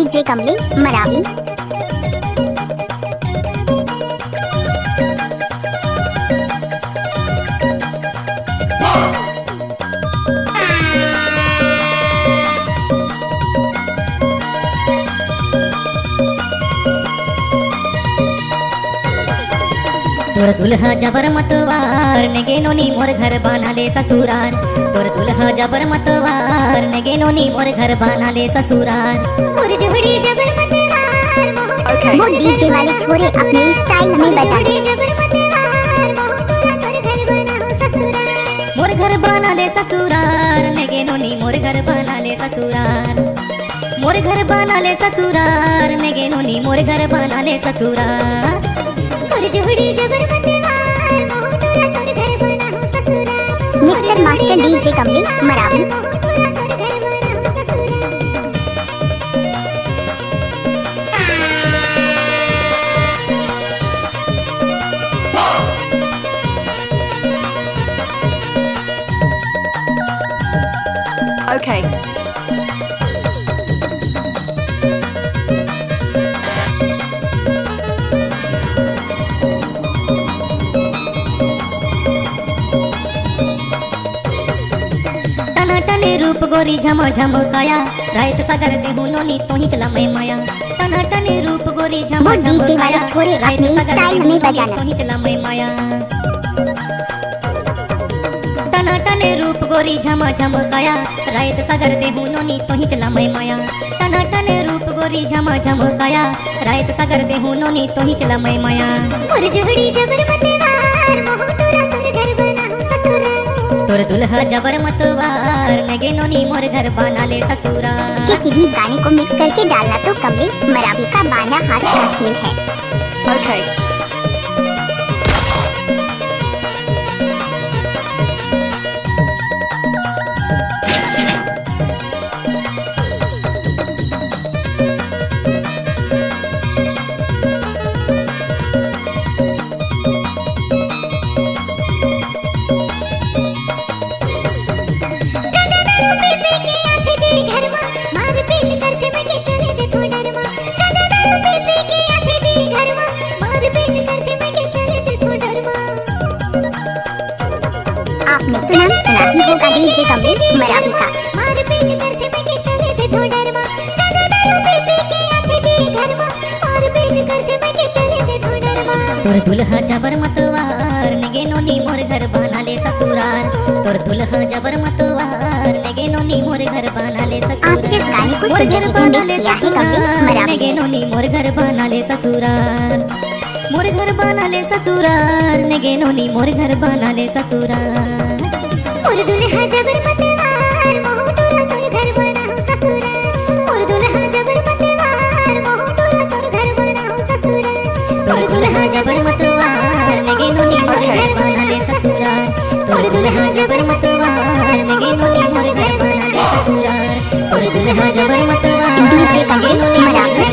DJ Kamlesh Maravi. तोर दुल्हा जबर मतवार नेगे नोनी मोर घर बना ले ससुरार। तोर दुल्हा जबर मतवार नेगे नोनी मोर घर बना ले ससुरार। मोर जोड़ी जबर मतवार वो डीजे वाले छोरे अपने स्टाइल में बजा दे। मोर घर बना ले ससुरार नेगे नोनी मोर घर बना ले ससुरार। मोर घर बना ले ससुरार नेगे नोनी मोर घर बना ले ससुरार। Mixer master DJ Kamlesh Maravi. Okay. टने रूप गोरी झम झम काया रात सागर दे नोनी तो ही चला मैं माया। टना टने रूप गोरी झम वो झम डीजे वाले काया छोरे रात अपने सागर स्टाइल दे में नोनी बजाना। तो ही चला मैं माया। टना टने रूप गोरी झम झम काया रात सागर दे नोनी तो ही चला मैं माया। टना टने रूप गोरी झम झम काया रात सागर दे नोनी तो ही चला मैं माया। मोर जोड़ी जबर मतवार मोह तोरा तोर घर बनाऊं ससुराल। तोर दुल्हा जबर मतवार नेगे नोनी मोर घर बना ले ससुराल। किसी भी गाने को मिक्स करके डालना तो कमलेश मरावी का बाना हाथ का खेल है। Okay. आपने तो नाम सुना ही होगा डीजे कमलेश मरावी का। तोर दुल्हा जबर मतवार नेगे नोनी मोर घर बना ले ससुराल। तोर दुल्हा जबर मतवार नेगे नोनी मोर घर बना ले आप जिस ससुराल। गाने को मोर सुन घर रहे बना हैं ले मिक्स किया है कमलेश ससुराल मरावी नेगे ने। नोनी मोर घर बना ले ससुराल। मोर घर बना ले ससुराल नेगे नोनी मोर घर बना ले ससुराल। मोर दुल्हा जबर मतवार मोह तोरा तोर घर बनाऊं ससुराल। मोर दुल्हा जबर मतवार मोह तोरा तोर घर बनाऊं ससुराल। तोर दुल्हा जबर मतवार नेगे नोनी मोर घर बना ले ससुराल। तोर दुल्हा जबर मतवार नेगे नोनी मोर घर बना ले ससुराल। तोर दुल्हा जबर मतवार डीजे नेगे कमलेश नोनी मोर मरावी। घर